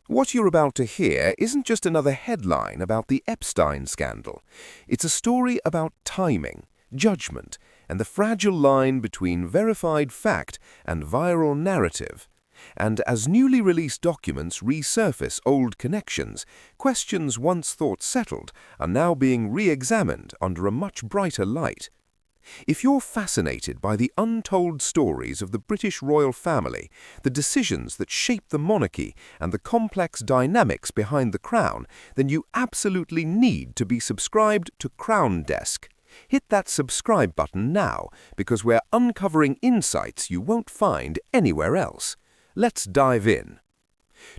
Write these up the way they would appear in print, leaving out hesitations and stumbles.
What you're about to hear isn't just another headline about the Epstein scandal. It's a story about timing, judgment, and the fragile line between verified fact and viral narrative. And as newly released documents resurface old connections, questions once thought settled are now being re-examined under a much brighter light. If you're fascinated by the untold stories of the British royal family, the decisions that shape the monarchy, and the complex dynamics behind the crown, then you absolutely need to be subscribed to Crown Desk. Hit that subscribe button now, because we're uncovering insights you won't find anywhere else. Let's dive in.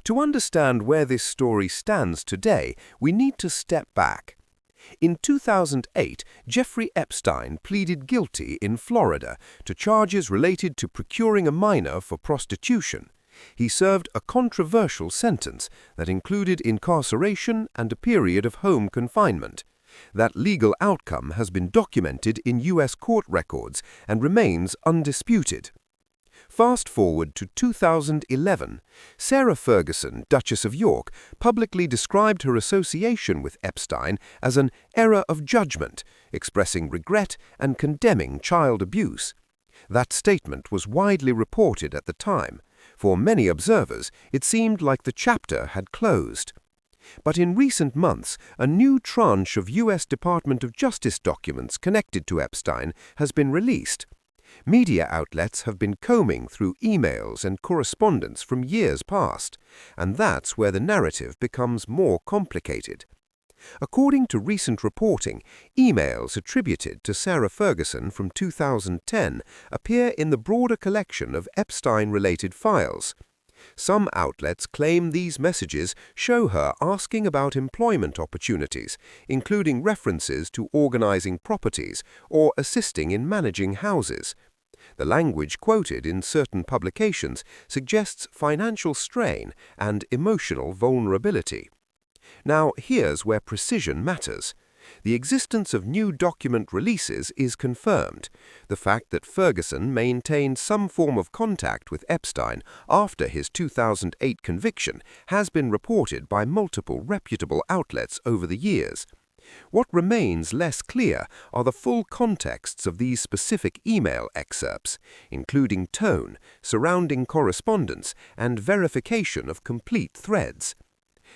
To understand where this story stands today, we need to step back. In 2008, Jeffrey Epstein pleaded guilty in Florida to charges related to procuring a minor for prostitution. He served a controversial sentence that included incarceration and a period of home confinement. That legal outcome has been documented in U.S. court records and remains undisputed. Fast forward to 2011, Sarah Ferguson, Duchess of York, publicly described her association with Epstein as an error of judgment, expressing regret and condemning child abuse. That statement was widely reported at the time. For many observers, it seemed like the chapter had closed. But in recent months, a new tranche of U.S. Department of Justice documents connected to Epstein has been released. Media outlets have been combing through emails and correspondence from years past, and that's where the narrative becomes more complicated. According to recent reporting, emails attributed to Sarah Ferguson from 2010 appear in the broader collection of Epstein-related files. Some outlets claim these messages show her asking about employment opportunities, including references to organizing properties or assisting in managing houses. The language quoted in certain publications suggests financial strain and emotional vulnerability. Now, here's where precision matters. The existence of new document releases is confirmed. The fact that Ferguson maintained some form of contact with Epstein after his 2008 conviction has been reported by multiple reputable outlets over the years. What remains less clear are the full contexts of these specific email excerpts, including tone, surrounding correspondence, and verification of complete threads.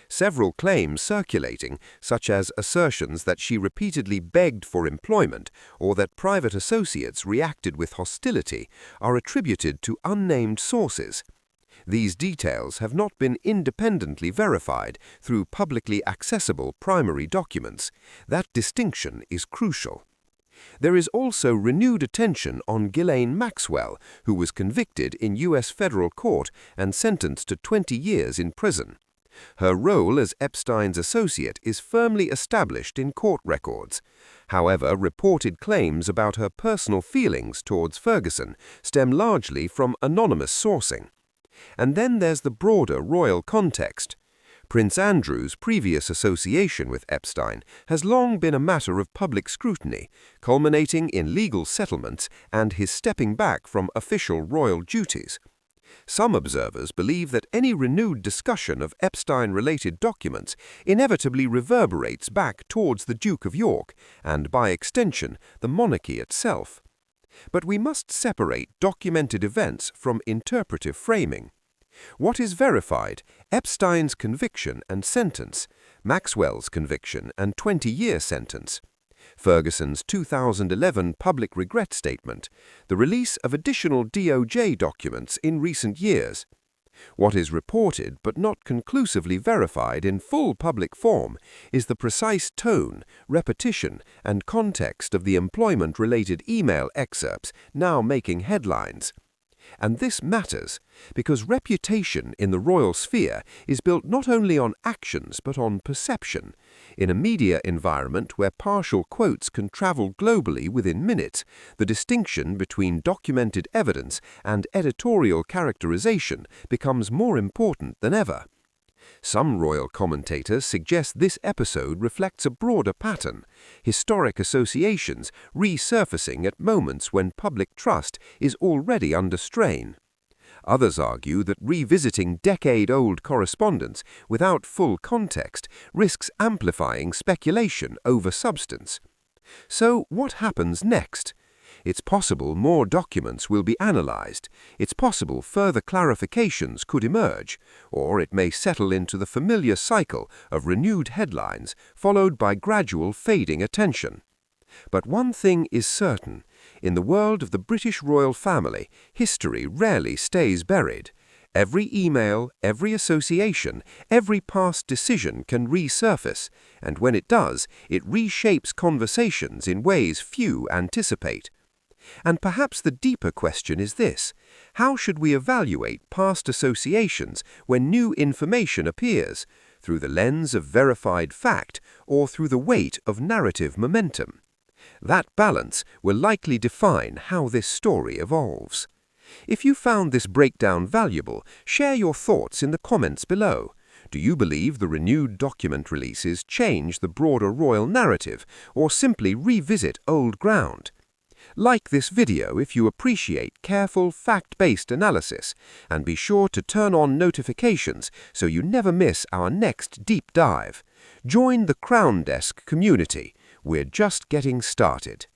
Several claims circulating, such as assertions that she repeatedly begged for employment or that private associates reacted with hostility, are attributed to unnamed sources. These details have not been independently verified through publicly accessible primary documents. That distinction is crucial. There is also renewed attention on Ghislaine Maxwell, who was convicted in U.S. federal court and sentenced to 20 years in prison. Her role as Epstein's associate is firmly established in court records. However, reported claims about her personal feelings towards Ferguson stem largely from anonymous sourcing. And then there's the broader royal context. Prince Andrew's previous association with Epstein has long been a matter of public scrutiny, culminating in legal settlements and his stepping back from official royal duties. Some observers believe that any renewed discussion of Epstein-related documents inevitably reverberates back towards the Duke of York and, by extension, the monarchy itself. But we must separate documented events from interpretive framing. What is verified? Epstein's conviction and sentence, Maxwell's conviction and 20-year sentence, Ferguson's 2011 public regret statement, the release of additional DOJ documents in recent years. What is reported but not conclusively verified in full public form is the precise tone, repetition, and context of the employment-related email excerpts now making headlines. And this matters because reputation in the royal sphere is built not only on actions but on perception. In a media environment where partial quotes can travel globally within minutes, the distinction between documented evidence and editorial characterization becomes more important than ever. Some royal commentators suggest this episode reflects a broader pattern, historic associations resurfacing at moments when public trust is already under strain. Others argue that revisiting decade-old correspondence without full context risks amplifying speculation over substance. So what happens next? It's possible more documents will be analyzed, it's possible further clarifications could emerge, or it may settle into the familiar cycle of renewed headlines followed by gradual fading attention. But one thing is certain. In the world of the British royal family, history rarely stays buried. Every email, every association, every past decision can resurface, and when it does, it reshapes conversations in ways few anticipate. And perhaps the deeper question is this: how should we evaluate past associations when new information appears, through the lens of verified fact or through the weight of narrative momentum? That balance will likely define how this story evolves. If you found this breakdown valuable, share your thoughts in the comments below. Do you believe the renewed document releases change the broader royal narrative or simply revisit old ground? Like this video if you appreciate careful, fact-based analysis, and be sure to turn on notifications so you never miss our next deep dive. Join the Crown Desk community. We're just getting started.